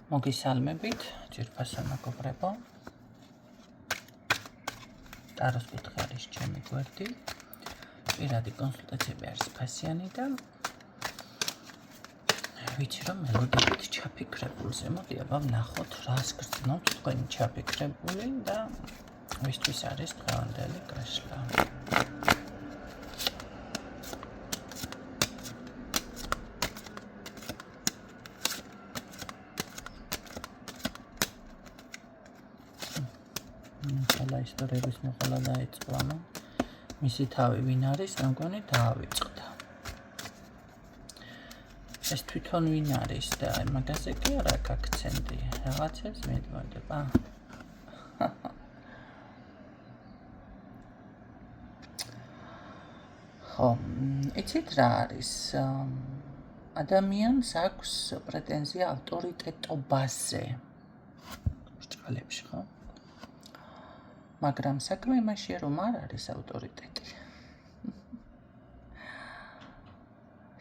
მოგისალმებით, ძვირფასო მეგობრებო. ტაროს კუთხე არის ჩემი გვერდი. პირადი კონსულტაციები არის ფასიანი და ვიცი რომ მელოდიებით ჩაფიქრებულზე. მოდი აბა ვნახოთ რას გრძნობთ თქვენი ჩაფიქრებული და ვისთვის არის დღევანდელი გაშლა. ისტორიების მოყოლა დაიწყო, მისი თავი ვინ არის, მგონი დაავიწყდა. ეს თვითონ ვინ არის და მაგაზე კი არა გაქცენდი, რაღაცებს მეთმოდება. ხო, იცით რა არის? ადამიანს აქვს პრეტენზია ავტორიტეტობაზე. ბრჭყალებში, ხო? მაგრამ საქმე იმაშია, რომ არ არის ავტორიტეტი.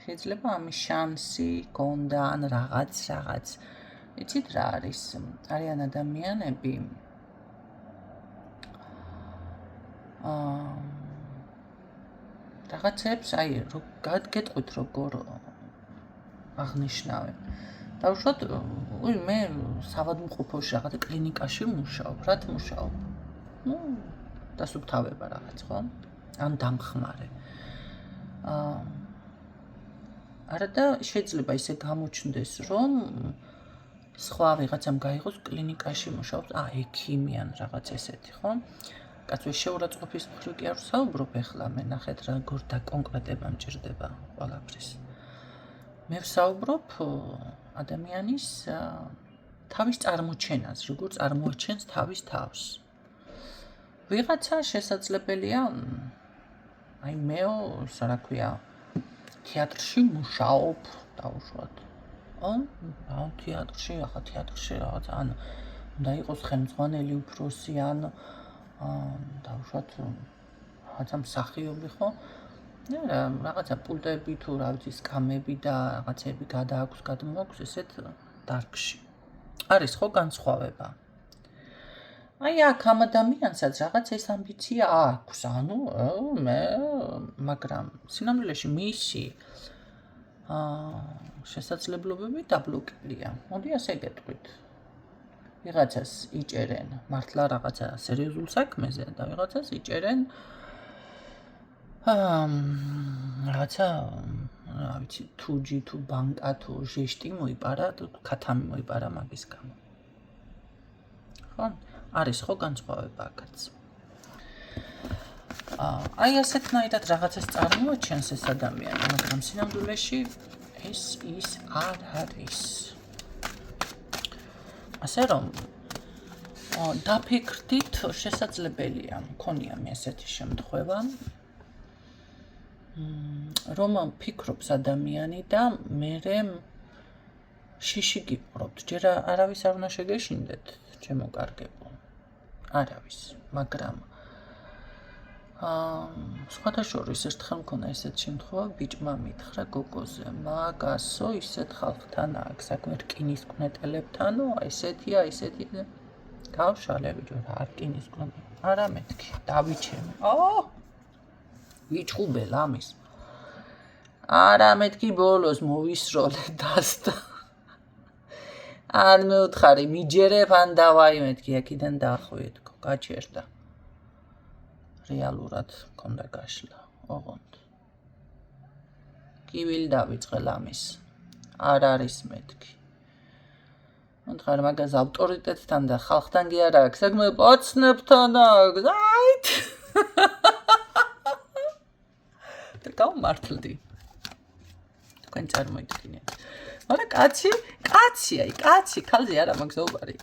შეიძლება ამის შანსი გონდა ან რაღაც. იცით რა არის? არიან ადამიანები რაღაცებს, გეტყვით როგორ აღნიშნავენ. დავუშვათ, მე საავადმყოფოში რაღაც კლინიკაში მუშაობ, რად მუშაობ? დასუფთავება რაღაც, ხო? ან დამხმარე. არა და შეიძლება ისე გამოჩნდეს, რომ სხვა ვიღაცამ გაიღოს კლინიკაში მუშაობს, ექიმი ან რაღაც ესეთი, ხო? კაცო შეურაცხყოფის მხრივ კი არ ვსაუბრობ ახლა, მე ნახეთ როგორ დაკონკრეტება მჭირდება ყველაფრის. მე ვსაუბრობ ადამიანის თავის წარმოჩენას, როგორ წარმოაჩენს თავის თავს. ვიღაცა შესაძლებელია, მეო, რა ქვია, თეატრში მუშაობ, დავუშვათ. თეატრში რაღაც, ან უნდა იყოს ხელმძღვანელი უფროსი, ან დავუშვათ, რაღაცა მსახიობი, ხო? რაღაცა პულტები თუ რა ვიცი, სკამები და რაღაცები გადააქვს, გადმოაქვს ესეთ დარგში. არის ხო განსხვავება? აქ ამ ადამიანსაც რაღაც ეს ამბიცია აქვს, მაგრამ სინამდვილეში მისი შესაძლებლობები დაბლოკილია. მოდი ასე გეტყვით. ვიღაცას იჭერენ მართლა რაღაცა სერიოზულ საქმეზე და ვიღაცას იჭერენ რაღაცა, რა ვიცი, თუჯი თუ ბანკა თუ ჟეშტი მოიპარა, თუ ქათამი მოიპარა მაგის გამო. ხო? არის ხო განსხვავება აქაც. ასეთნაირად რაღაცას წარმოაჩენს ეს ადამიანი, მაგრამ სინამდვილეში ეს ის არ არის. ასე რომ დაფიქრდით, შესაძლებელია, მქონია მე ესეთი შემთხვევა, რომ ფიქრობს ადამიანი და მერე შიში გიპყრობთ. ჯერ არავის არ უნდა შეგეშინდეთ, ჩემო კარგებო. არავის, მაგრამ სხვათა შორის ერთხელ მქონდა ესეთ შემთხვევა, ბიჭმა მითხრა გოგოზე, მაგასო ისეთ ხალხთან აქვს საქმე, რკინისკვნეტელებთანო, ესეთია. გავშალე ბიჭო, რა რკინისკვნეტელი? არა მეთქი, დავიჩემე. ვიჭუბელ ამის. არა მეთქი ბოლოს მოვისროლე დასდა. არ მეუთხარი, მიჯერებ ან დავაი მეთქი, აქედან დაახვიე თქო, გაჩერდა. რეალურად მქონდა გაშლა, ოღონდ. კივილი დავიწყე ამის. არ არის მეთქი. მოთხარ მაგას ავტორიტეტთან და ხალხთან კი არა აქვს საქმე, პაცნებთან აქვს. აით. და გავმართლდი. თქვენ წარმოიდგინეთ. მაგრამ კაცი, ქალზე არა მაგ ზაუბარი.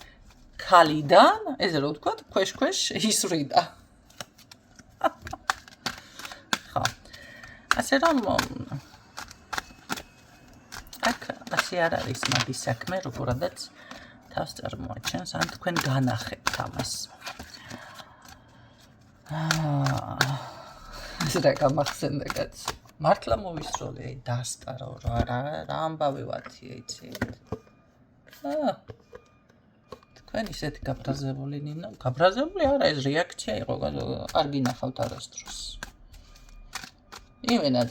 ქალიდან, ესე რომ ვთქვათ, ქვეშ ისვრიდა. ხო. ასე რომ ასე არ არის მაგის საქმე, როგორადაც თავს წარმოაჩენს, ან თქვენ განახებთ ამას. ეს რა გამახსენდა კაცი. მართლა მოვისროლე, დასტარო, რა ამბავი ვათია, იცით? თქვენ ისეთი გაბრაზებული ნინო, გაბრაზებული არა, ეს რეაქცია იყო, კარგი ნახავთ არასდროს. იმენად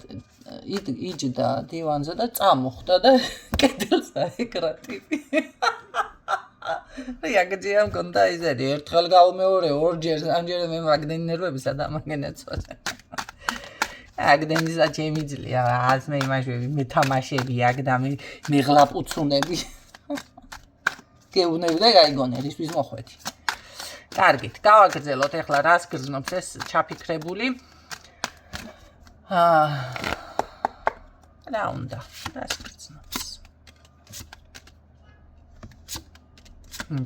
იჯდა დივანზე და წამოხვდა და კედელს დაეკრა ტიპი. რეაქცია მქონდა ისეთი, ერთხელ გავმეორე, ორჯერ, ამჯერად მე მაგდენი ნერვებისა და მაგენაცვაზე. აგდენისა ჩემიძლია, ას მე იმაშვები, მე თამაშები აქ და მე ღლაპუცუნები. გეუბნები და გაიგონე, რისთვის მოხვედი. კარგით, გავაგრძელოთ ახლა რას გრძნობს ეს ჩაფიქრებული. რა უნდა, რას გრძნობს.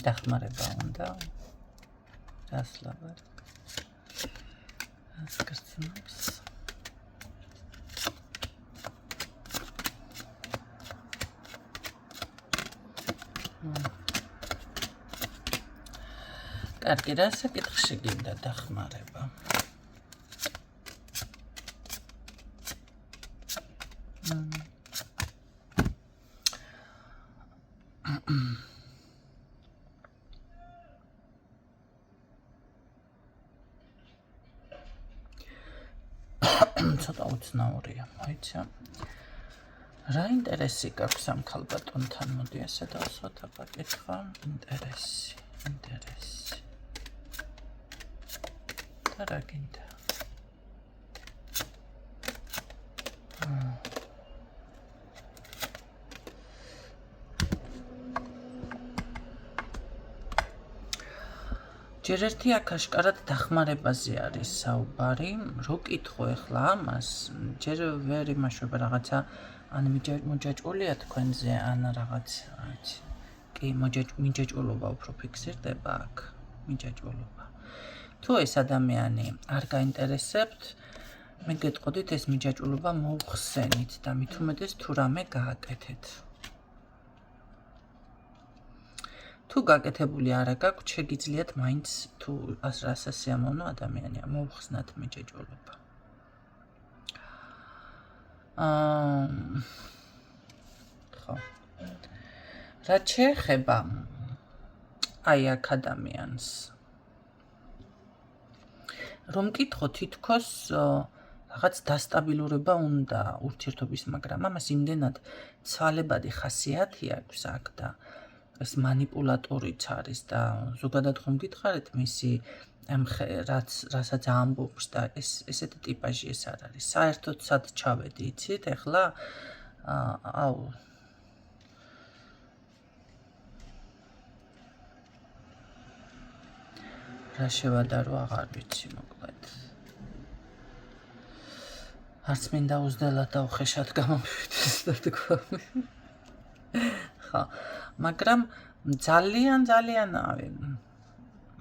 დახმარება უნდა. რას ლაბარ. რას გრძნობს. კარგი, რა საკითხში გინდა დახმარება? ცოტა უცნაურია, მოიცა. რა ინტერესი გაქვს ამ ქალბატონთან? მოდი ასე დავსვათ აბაკითხვა. ინტერესი. და რა გინდა? ჯერ ერთი აქ აშკარად დახმარებაზე არის საუბარი. რო კითხო ახლა ამას, ჯერ ვერ იმაშვება რაღაცა ან მოჯაჭვულია თქვენზე, ან რაღაც, კი, მიჯაჭვულობა უფრო ფიქსირდება აქ, მიჯაჭვულობა. თუ ეს ადამიანი არ გაინტერესებთ, მე გეტყოდით ეს მიჯაჭვულობა მოუხსენით და მით უმეტეს თუ რამე გააკეთეთ. თუ გაკეთებული არა გაქვთ, შეგიძლიათ მაინც თუ რასაც სიამოვნო ადამიანია, მოუხსნათ მიჯაჭვულობა. ხო. რაც შეეხება აი აქ ადამიანს, რომ კითხო თითქოს რაღაც დასტაბილურება უნდა ურთიერთობის, მაგრამ ამას იმდენად ცვალებადი ხასიათი აქვს აქ და ეს манипуляტორიც არის და ზოგადად ხომ გითხარით მისი რასაც ამბობს და ესეთი ტიპაჟი ეს არ არის. საერთოდ სად ჩავედი, იცით ახლა? რა შევადარო აღარ ვიცი მოკლედ. არც მინდა უზდელად და უხეშად გამომივიდეს და თქვა. ხო, მაგრამ ძალიან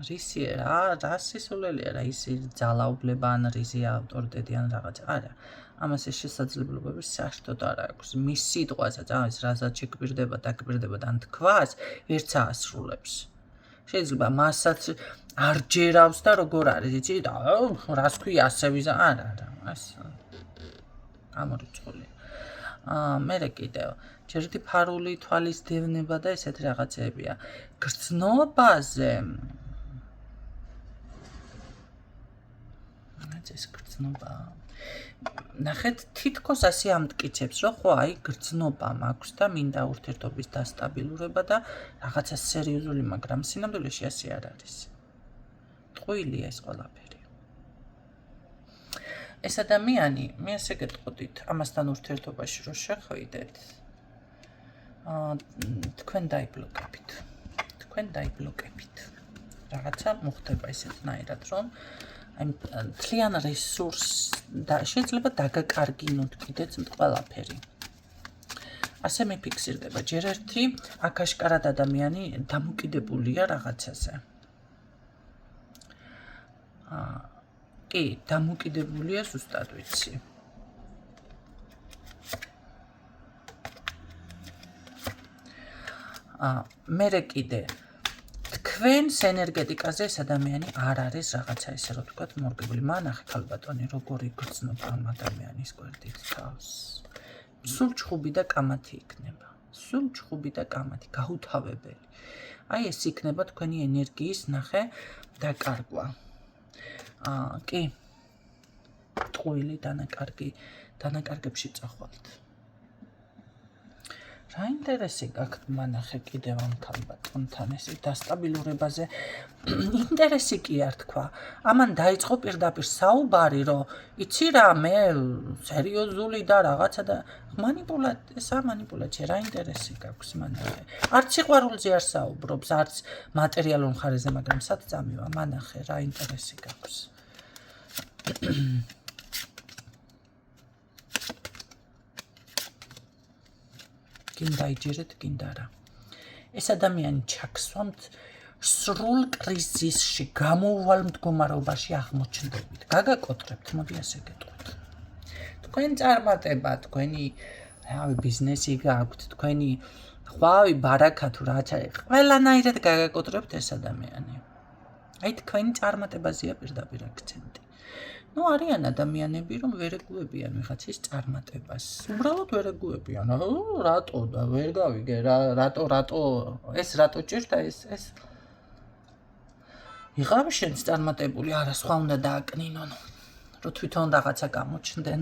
რისი რა სისულელია რა ისი ძალაუფლება ან რისი ავტორიტეტი ან რაღაც. არა, ამას ეს შესაძლებლობები საერთოდ არ აქვს. მის სიტყვასაც, ეს რასაც შეგვირდება და გვირდება და თქვას, ვერც აასრულებს. შეიძლება მასაც არ ჯერავს და როგორ არის, იცი და რას ქვია ასე ვიზა, არა, ეს ამორიცხული. მერე კიდევ ჯერ ერთი ფარული თვალის დევნება და ესეთი რაღაცებია. გრძნობაზე ეს გრძნობა ნახეთ თითქოს ასე ამტკიცებს, რომ ხო აი გრძნობა მაქვს და მინდა ურთიერთობის დასტაბილურება და რაღაცა სერიოზული, მაგრამ სინამდვილეში ასე არ არის. ტყუილია ეს ყველაფერი. ეს ადამიანი, მე ასე გეტყოდით, ამასთან ურთიერთობაში რო შეხვიდეთ, თქვენ დაიბლოკებით. რაღაცა მოხდება ესეთნაირად, რომ აი მთლიან რესურსს და შეიძლება დაგაკარგინოთ კიდეც ყველაფერი. ასე მიფიქსირდება. ჯერ ერთი აქ აშკარად ადამიანი დამოკიდებულია რაღაცაზე. კი, დამოკიდებულია ზუსტად ვიცი. მერე კიდე თქვენს ენერგეტიკაზე ეს ადამიანი არ არის რაღაცა ესე რომ თქვათ მორგებული. მანახე ქალბატონი როგორი გრძნობა ამ ადამიანის გვერდით თავს. სულ ჩხუბი და კამათი იქნება. გაუთავებელი. აი ეს იქნება თქვენი ენერგიის ნახე დაკარგვა. კი. ტყუილი დანაკარგებში წახვალთ. რა ინტერესი გაქვთ მანახე კიდევ ამ ქალბატონთან ესე დასტაბილურებაზე ინტერესი კი არ თქვა ამან დაიწყო პირდაპირ საუბარი რომ იცი რა მე სერიოზული და რაღაცა და მანიპულაცია რა ინტერესი გაქვს მანახე არც სიყვარულზე არ საუბრობს არც მატერიალურ მხარეზე მაგრამ სად წამივა მანახე რა ინტერესი გაქვს გინდა იჯერეთ, გინდა რა. ეს ადამიანი ჩაქსვამთ სრულ კრიზისში, გამოუვალ მდგომარეობაში აღმოჩნდებით. გაგაკოტრებთ, მოდი ასე გეტყვით. თქვენ წარმატება, თქვენი ბიზნესი გაქვთ, თქვენი ხვავი, ბარაკა თუ რაც არის, ყველანაირად გაგაკოტრებთ ეს ადამიანი. აი თქვენი წარმატებაზეა პირდაპირ აქცენტი. ნუ არიან ადამიანები, რომ ვერ ეგუებიან ვიღაცის წარმატებას. უბრალოდ ვერ ეგუებიან. რატო და ვერ გავიგე რა, რატო ეს რატო ჭირდა ეს იღავ შენს წარმატებული, არა სხვა უნდა დააკნინონ, რომ თვითონ რაღაცა გამოჩნდნენ.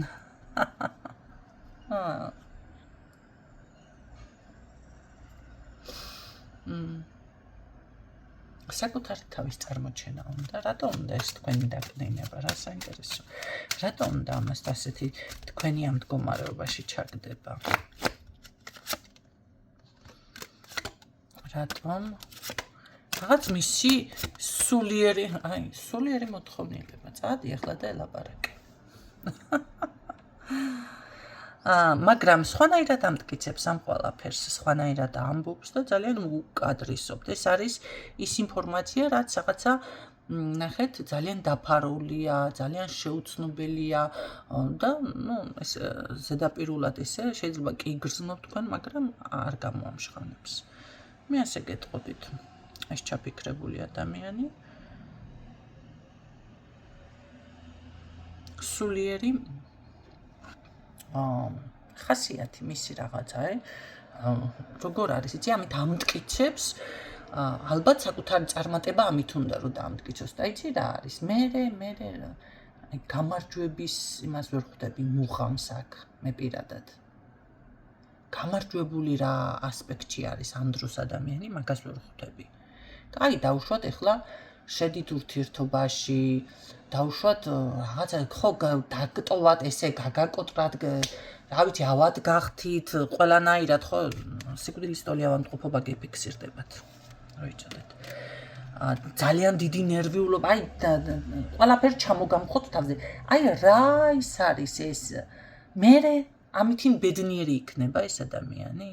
საკუთარი თავის წარმოჩენა უნდა, რატო უნდა ეს თქვენი დაკნინება, რა საინტერესო. რატო უნდა ამას ასეთი თქვენი ამ მდგომარეობაში ჩაგდება? რატომ? რაღაც მისი სულიერი მოთხოვნილება. წადი ახლა და ელაპარაკე. მაგრამ სხვანაირად ამტკიცებს ამ ყველაფერს, სხვანაირად ამბობს და ძალიან უკადრისობთ. ეს არის ის ინფორმაცია, რაც რაღაცა ნახეთ, ძალიან დაფარულია, ძალიან შეუცნობელია და ნუ ეს ზედაპირულად ესე შეიძლება კი იგრძნობ თქვენ, მაგრამ არ გამოამშხანებს. მე ასე გეტყოდით. ეს ჩაფიქრებული ადამიანი სულიერი ხასიათი მისი რაღაცა, როგორ არის, იცი, ამით ამტკიცებს, ალბათ საკუთარი წარმატება ამით უნდა რომ დაამტკიცოს. და იცი რა არის? მე გამარჯვების იმას ვერ ხვდები მუღამს აქ, მე პირადად. გამარჯვებული რა ასპექტი არის ამ დროს ადამიანი, მაგას ვერ ხვდები. აი, დავუშვათ ახლა შედით ურთიერთობაში, დავუშვათ რაღაცა ხო დაგტოვათ ესე გაგაკოტრათ, რა ვიცი, ავად გახთით, ყველანაირად ხო სიკვდილის ტოლი ავადმყოფობა გეფიქსირდებათ. რა ვიცოდეთ. ძალიან დიდი ნერვიულობა, აი ყველაფერი ჩამოგამხოთ თავზე. აი რა ის არის ეს? მე ამითინ ბედნიერი იქნება ეს ადამიანი?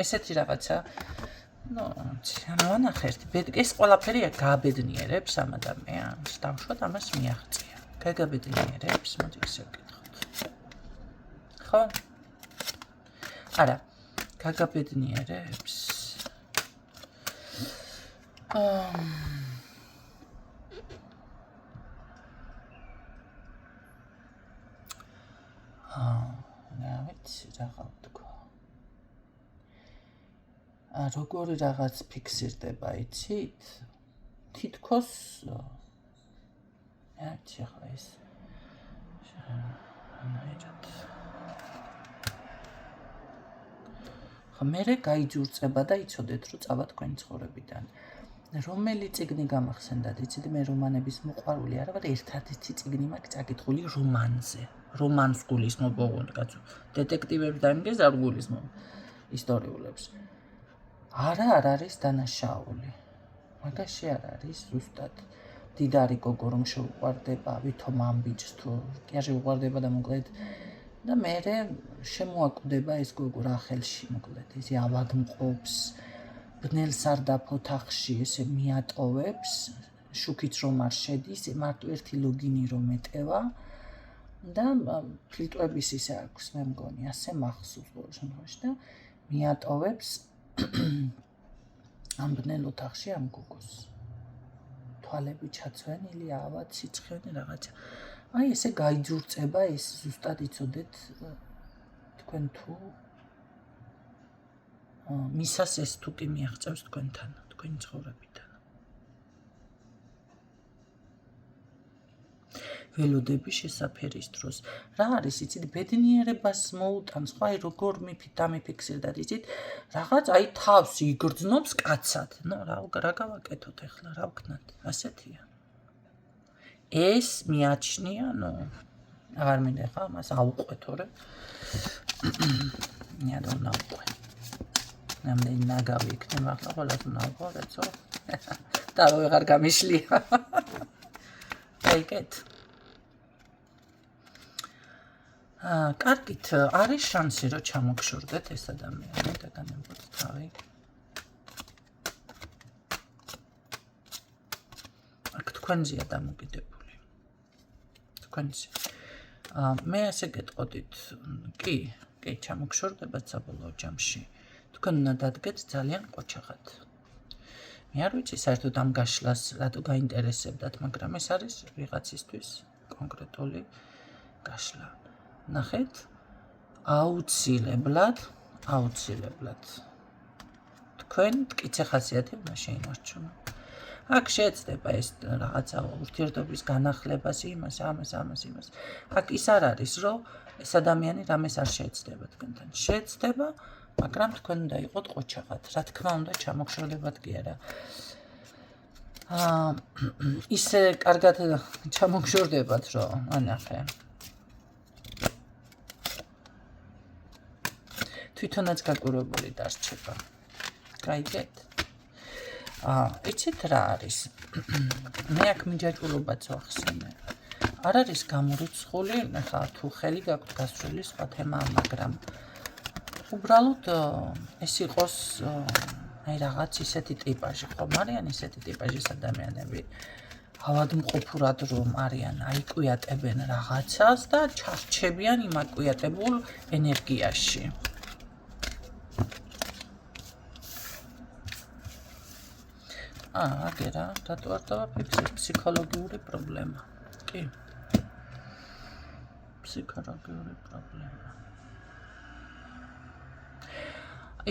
ესეთი რაღაცა ნუ, ანახეთ, ეს ყველაფერი გააბედნიერებს ამ ადამიანს. დავუშვათ ამას მიაღწია. გაგაბედნიერებს, მოდი ისე ვკითხოთ. ხო? არა, გაგაბედნიერებს. რა ვიცი, რა ვთქვა. როგორი რაღაც ფიქსირდება, იცით? თითქოს აჩი ახლა ეს მერე გაიჯურწება და იცოდეთ, რომ წავა თქვენი ცხოვრებიდან. რომელი წიგნი გამახსენდათ, იცით, მე რომანების მოყვარული არა ვარ, ერთადერთი წიგნი მაქვს წაკითხული რომანზე. რომანს გულისხმობ ოღონდ კაცო. დეტექტივებს და იმგეს არ გულისხმობ ისტორიულებს. არ არის დანაშაული. მაგაში არ არის ზუსტად. დიდარი გოგო რომ შეუყვარდება, ვითომ ამბიჯს თუ კი არ შეუყვარდება და მოკლედ და მერე შემოაკვდება ეს გოგო რა ხელში მოკლედ. ისე ავადმყოფს, ბნელს არ დაფოთახში ესე მიატოვებს, შუქიც რომ არ შედის, მარტო ერთი ლოგინი რომ ეტევა და ფილტრების ისე აქვს, მე მგონი, ასე მახსოვს բոլო შემთხვევაში და მიატოვებს ამ ბნელ ოთახში ამ გოგოს. თვალები ჩაცვენილი, ავად, სიცხენი რაღაცა. აი ესე გაიძურწება ეს ზუსტად იცოდეთ თქვენ თუ მისას ეს თუ კი მიაღწევს თქვენთან, თქვენი ცხოვრებიდან. ველოდები შესაფერის დროს. რა არის, იცით, ბედნიერებას მოუტანს, ხო, აი როგორ დამიფიქსირდათ, იცით, რაღაც აი თავს იგრძნობს კაცად. ნუ რა გავაკეთოთ ახლა, რა ვქნათ? ასეთია. ეს მიაჩნია, ნუ აღარ მინდა ხა, მას აუყვე თორე. I don't know. ნამდვილი ნაგავი იქნება ახლა ყველას ნავყო, რეცო. და რო ვეღარ გამიშლია. ეგეთ. კარგით, არის შანსი რომ ჩამოგშორდეთ ეს ადამიანი და განებოთ თავი. აქ თქვენზეა დამოკიდებული. თქვენზე. მე ასე გეტყოდით, კი, ჩამოგშორდებათ საბოლოო ჯამში. თქვენ უნდა დადგეთ ძალიან ყოჩაღად. მე არ ვიცი საერთოდ ამ გაშლას რატო გაინტერესებდათ, მაგრამ ეს არის ვიღაცისთვის კონკრეტული გაშლა. ნახეთ, აუცილებლად თქვენ მტკიცე ხასიათი უნდა შეინარჩუნო. აქ შეეცდება ეს რაღაცა ურთიერთობის განახლებას, იმას. აქ ის არ არის, რომ ეს ადამიანი რამეს არ შეეცდება თქვენთან. შეეცდება, მაგრამ თქვენ უნდა იყოთ ყოჩაღად. რა თქმა უნდა, ჩამოგშორდებათ კი არა. ისე კარგად ჩამოგშორდებათ, რომ ანახე. თვითონაც გაკვირვებული დარჩება. გაიგეთ? იცით რა არის? მე აქ მიჯაჭვულობაც ვახსენე. არ არის გამორიცხული, ხა თუ ხელი გაქვთ გასული სხვა თემა, მაგრამ უბრალოდ ეს იყოს აი რაღაც ისეთი ტიპაჟი, ხომ არიან ისეთი ტიპაჟის ადამიანები. ავადმყოფურად რომ არიან, აიკვიატებენ რაღაცას და ჩარჩებიან იმ აკვიატებულ ენერგიაში. აგერა, რატო არ დავაფიქსირებ ფსიქოლოგიური პრობლემა. კი. ფსიქოლოგიური პრობლემა.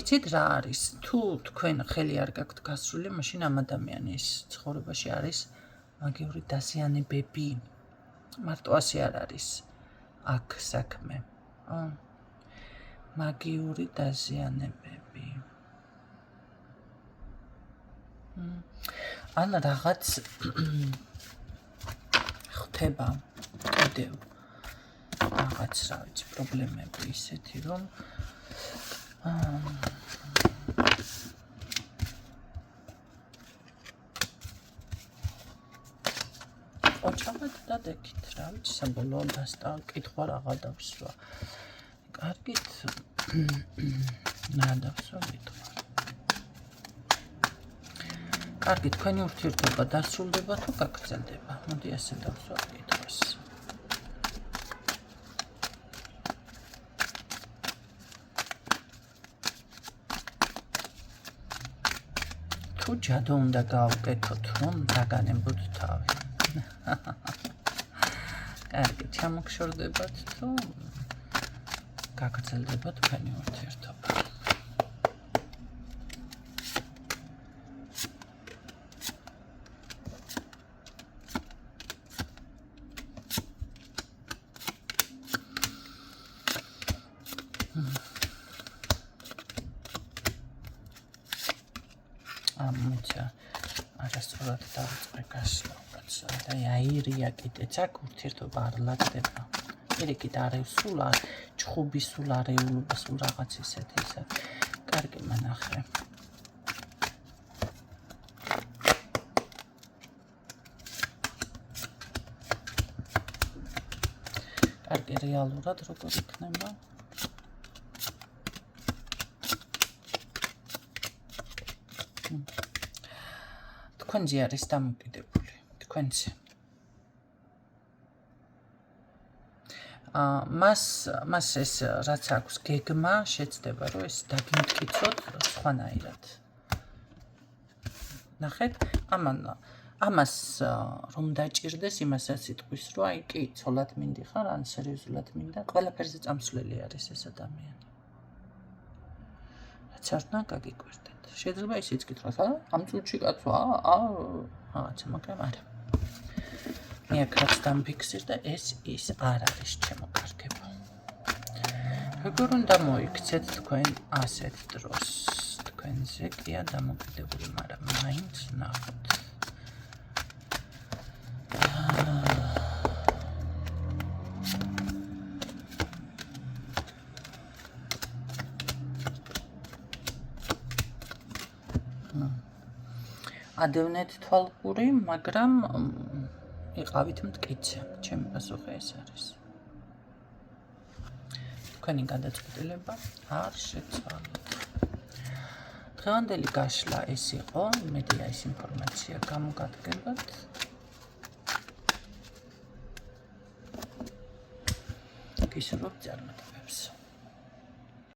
იცით რა არის? თუ თქვენ ხელი არ გაქვთ გასული, მაშინ ამ ადამიანის ცხოვრებაში არის მაგიური დაზიანებები. მარტო ასე არ არის. აქ საქმე. მაგიური დაზიანებები. ან რაღაც ხდება კიდევ რაღაც რა ვიცი პრობლემები ისეთი რომ ოჩამად დადეკით რა ვიცი საბოლოო დასტაკითხვა რაღა დავსვა. კარგით რა დავსვა კითხვა. კარგი, თქვენი ურთიერთობა დასრულდება თუ გაგრძელდება? მოდი ასე დავსვა კითხვას. თუ ჯადო უნდა გავუკეთოთ, რომ დაგანებოთ თავი. კარგი, ჩამოგშორდებათ თუ გაგრძელდება თქვენი ურთიერთობა? არასწორად დავიწყე გასვლაც და აირია კიდეც აქ ურთიერთობა არ ლაგდება. პირიქით სულ არ ჩხუბი სულ არეულობა სულ რაღაც ისეთი ისა. კარგი მანახე. კარგი რეალურად როგორ იქნება? თქვენზე არის დამოკიდებული, თქვენზე. მას ეს რაც აქვს გეგმა, შეცდება რომ ეს დაგიმტკიცოთ სხვანაირად. ნახეთ, ამას რომ დაჭირდეს, იმასაც იტყვის, რომ აი კი, ცოლად მინდიხარ, ან სერიოზულად მინდა, ყველაფერზე წამსვლელი არის ეს ადამიანი. რაც არც არ უნდა გაგიკვირდეთ. შეიძლება ისიც გითხრათ, ამ წუთში კაცო, რაღაცა, მაგრამ არა. მე აქ რაც დამფიქსირდა, ეს ის არ არის ჩემო კარგებო. როგორ უნდა მოიქცეთ თქვენ ასეთ დროს? თქვენზე კია დამოკიდებული, მაგრამ მაინც ნახოთ. ადევნეთ თვალყური, მაგრამ იყავით მტკიცე. ჩემი პასუხი ეს არის. თქვენი გადაწყვეტილება არ შეცვალეთ. დღევანდელი გაშლა ეს იყო, იმედია ეს ინფორმაცია გამოგადგებათ. გისურვებთ წარმატებებს.